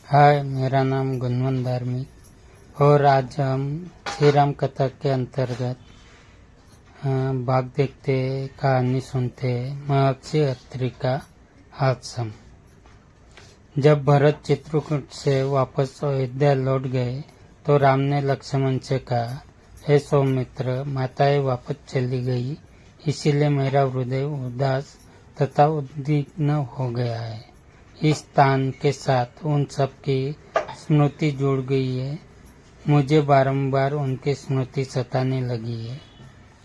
हाय, मेरा नाम गुणवंत धार्मिक और आज हम श्री राम कथा के अंतर्गत भाग देखते कहानी सुनते महर्षि अत्रि का आश्रम। जब भरत चित्रकूट से वापस अयोध्या लौट गए तो राम ने लक्ष्मण से कहा, हे सौमित्र, माताएं वापस चली गई, इसीलिए मेरा हृदय उदास तथा उद्विग्न हो गया है। इस स्थान के साथ उन सब की स्मृति जुड़ गई है। मुझे बारंबार उनकी स्मृति सताने लगी है।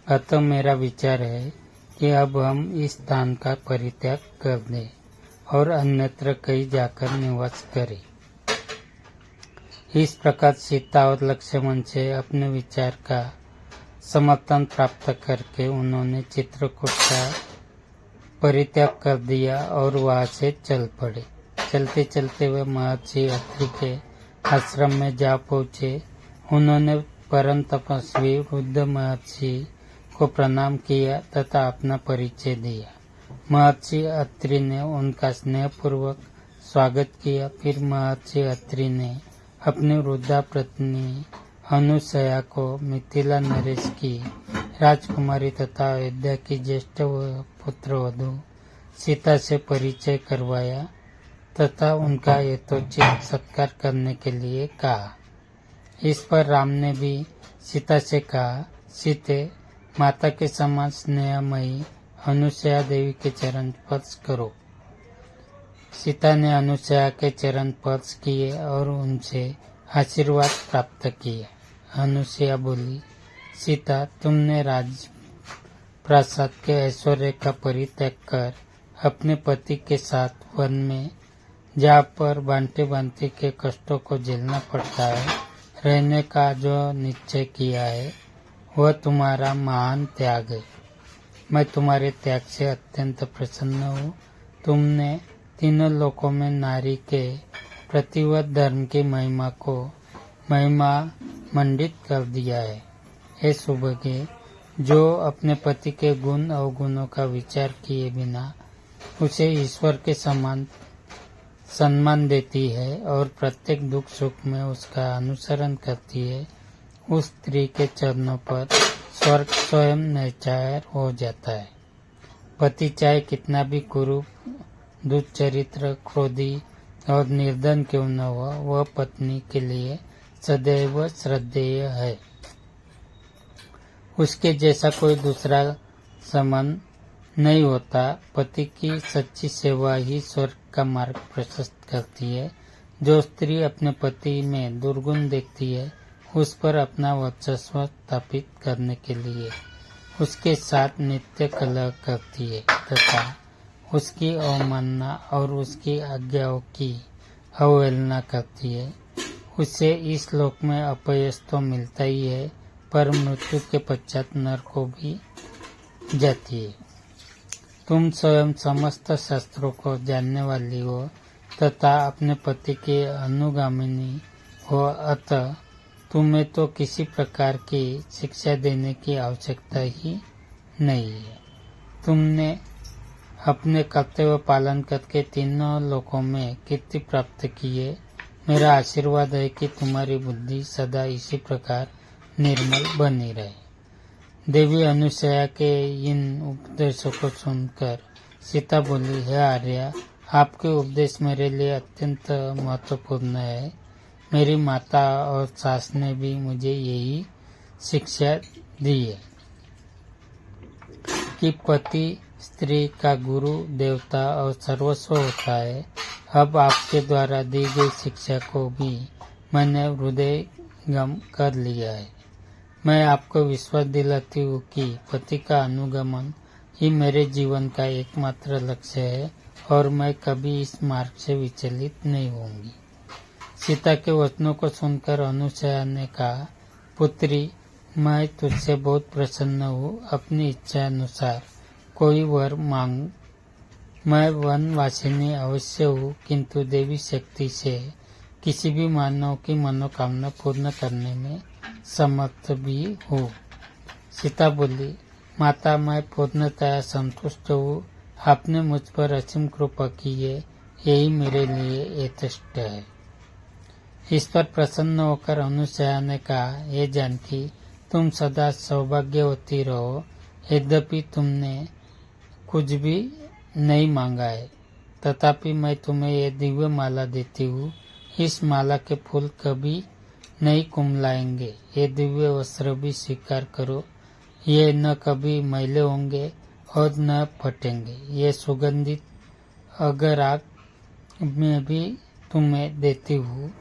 अतः मेरा विचार है कि अब हम इस स्थान का परित्याग कर दें और अन्यत्र कहीं जाकर निवास करें। इस प्रकार सीता और लक्ष्मण से अपने विचार का समर्थन प्राप्त करके उन्होंने चित्रकूट का परित्याग कर दिया और वहां से चल पड़े। चलते चलते वे महर्षि अत्रि के आश्रम में जा पहुंचे। उन्होंने परम तपस्वी वृद्ध महर्षि को प्रणाम किया तथा अपना परिचय दिया। महर्षि अत्रि ने उनका स्नेहपूर्वक स्वागत किया। फिर महर्षि अत्रि ने अपनी वृद्धा पत्नी अनुसया को मिथिला नरेश की राजकुमारी तथा अयोध्या की ज्येष्ठ पुत्रवधू सीता से परिचय करवाया तथा उनका यथोचित सत्कार करने के लिए कहा। इस पर राम ने भी सीता से कहा, सीते, माता के समान स्नेहमयी अनुसया देवी के चरण स्पर्श करो। सीता ने अनुसया के चरण स्पर्श किए और उनसे आशीर्वाद प्राप्त किया। अनुसया बोली, सीता, तुमने राज प्रासाद के ऐश्वर्य का परित्याग कर अपने पति के साथ वन में, जहाँ पर भांति भांति के कष्टों को झेलना पड़ता है, रहने का जो निश्चय किया है वह तुम्हारा महान त्याग है। मैं तुम्हारे त्याग से अत्यंत प्रसन्न हूँ। तुमने तीनों लोकों में नारी के प्रतिवत धर्म की महिमा मंडित कर दिया है। हे सुभगे, जो अपने पति के गुण अवगुणों का विचार किए बिना उसे ईश्वर के समान सम्मान देती है और प्रत्येक दुख सुख में उसका अनुसरण करती है, उस स्त्री के चरणों पर स्वर्ग स्वयं नैचार हो जाता है। पति चाहे कितना भी कुरूप, दुष्चरित्र, क्रोधी और निर्धन क्यों न हो, वह पत्नी के लिए सदैव श्रद्धेय है। उसके जैसा कोई दूसरा समान नहीं होता। पति की सच्ची सेवा ही स्वर्ग का मार्ग प्रशस्त करती है। जो स्त्री अपने पति में दुर्गुण देखती है, उस पर अपना वर्चस्व स्थापित करने के लिए उसके साथ नित्य कलह करती है तथा उसकी अवमानना और उसकी आज्ञाओं की अवहेलना करती है, उसे इस लोक में अपयश तो मिलता ही है, पर मृत्यु के पश्चात नरक को भी जाती है। तुम स्वयं समस्त शास्त्रों को जानने वाली हो तथा अपने पति के अनुगामिनी हो, अतः तुम्हें तो किसी प्रकार की शिक्षा देने की आवश्यकता ही नहीं है। तुमने अपने कर्तव्य पालन करके तीनों लोकों में कीर्ति प्राप्त की है। मेरा आशीर्वाद है कि तुम्हारी बुद्धि सदा इसी प्रकार निर्मल बनी रहे। देवी अनुसया के इन उपदेशों को सुनकर सीता बोली, हे आर्या, आपके उपदेश मेरे लिए अत्यंत महत्वपूर्ण है। मेरी माता और सास ने भी मुझे यही शिक्षा दी है कि पति स्त्री का गुरु, देवता और सर्वस्व होता है। अब आपके द्वारा दी गई शिक्षा को भी मैंने हृदयंगम कर लिया है। मैं आपको विश्वास दिलाती हूँ कि पति का अनुगमन ही मेरे जीवन का एकमात्र लक्ष्य है और मैं कभी इस मार्ग से विचलित नहीं होंगी। सीता के वचनों को सुनकर अनुसया ने कहा, पुत्री, मैं तुझसे बहुत प्रसन्न हूँ। अपनी इच्छा अनुसार कोई वर मांग। मैं वनवासिनी अवश्य हूँ, किंतु देवी शक्ति से किसी भी मानव की मनोकामना पूर्ण करने में समर्थ भी हूँ। सीता बोली, माता, मैं पूर्णतया संतुष्ट हूँ। आपने मुझ पर असीम कृपा की है, यही मेरे लिए यथेष्ट है। इस पर प्रसन्न होकर अनुसया ने कहा, हे जानकी, तुम सदा सौभाग्यवती रहो। यद्यपि तुमने कुछ भी नहीं मांगा है, तथापि मैं तुम्हें ये दिव्य माला देती हूँ। इस माला के फूल कभी नहीं कुमलाएंगे। ये दिव्य वस्त्र भी स्वीकार करो। ये न कभी मैले होंगे और न फटेंगे। ये सुगंधित अगराग में भी तुम्हें देती हूँ,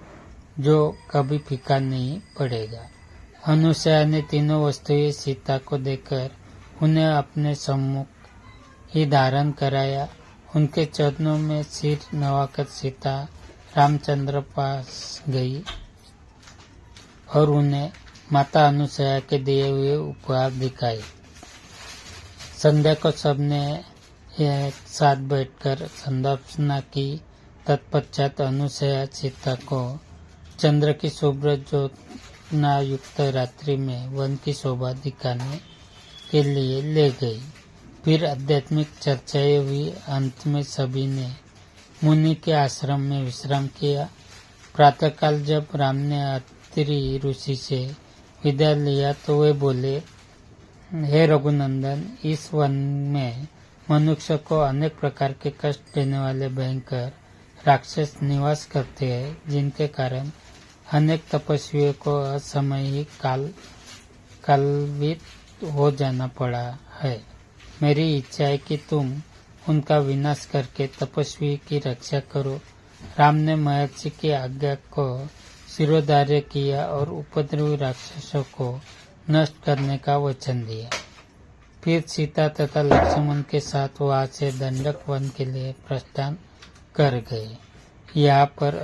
जो कभी फीका नहीं पड़ेगा। अनुसया ने तीनों वस्तुएं सीता को देकर उन्हें अपने सम्मुख ही धारण कराया। उनके चरणों में सिर नवाकर सीता रामचंद्र पास गई और उन्हें माता अनुसया के दिए हुए उपहार दिखाए। संध्या को सबने एक साथ बैठकर संदर्शना की। तत्पश्चात अनुसया सीता को चंद्र की शुभ्र ज्योत्सना युक्त रात्रि में वन की शोभा दिखाने के लिए ले गई। फिर आध्यात्मिक चर्चाएं हुई। अंत में सभी ने मुनि के आश्रम में विश्राम किया। प्रातःकाल जब राम ने अत्रि ऋषि से विदा लिया तो वे बोले, हे रघुनंदन, इस वन में मनुष्य को अनेक प्रकार के कष्ट देने वाले भयंकर राक्षस निवास करते हैं, जिनके कारण अनेक तपस्वियों को असमय ही कालवित हो जाना पड़ा है। मेरी इच्छा है कि तुम उनका विनाश करके तपस्वी की रक्षा करो। राम ने महर्षि की आज्ञा को शिरोधार्य किया और उपद्रवी राक्षसों को नष्ट करने का वचन दिया। फिर सीता तथा लक्ष्मण के साथ वहां से दंडक वन के लिए प्रस्थान कर गए। यहाँ पर